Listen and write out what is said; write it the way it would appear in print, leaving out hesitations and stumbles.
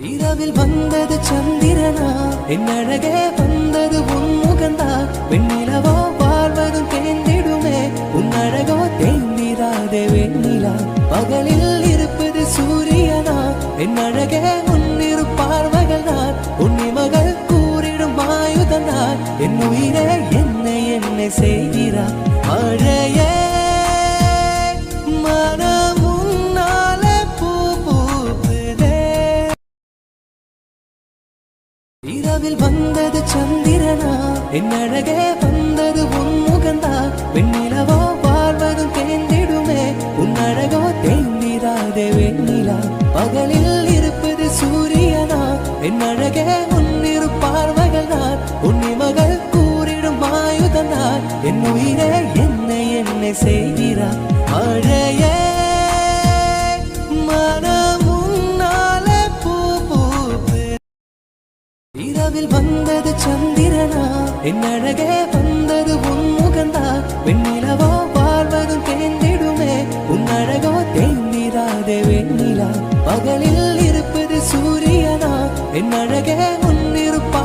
இரவில் வந்தது சந்திரனா என் அழகே வந்தது உன் முகந்தா வெண்ணிலவோ வாழ்வதும் தேர்ந்திடுமே உன் அழகோ தேர்ந்திராதே வெண்ணிலா பகலில் இருப்பது சூரியனா என் அழகே உன்னிரு பார்வைகள் நான் உன்னிமகள் கூறிடும் ஆயுதனார் என் உயிரே என்னை செய்கிறார் மழையே இரவில் வந்தது சந்திரனா என் அழகே வந்தது உன் முகந்தா வெண்ணிலவோ வாழ்வதும் தேர்ந்திடுமே உன் அழகோ தேர்ந்திராதே வெண்ணிலா பகலில் இருப்பது சூரியனா என் அழகே உன்னிரு பார்வைகள் நான் உன்னிமகள் கூறிடும் ஆயுதனார் என் உயிரே என்னை செய்கிறார் மழையே இரவில் வந்தது சந்திரனா என் அழகே வந்தது உன் முகந்தா வெண்ணிலவோ வாழ்வதும் தேர்ந்திடுமே உன் அழகோ தேர்ந்திராதே வெண்ணிலா பகலில் இருப்பது சூரியனா என் அழகே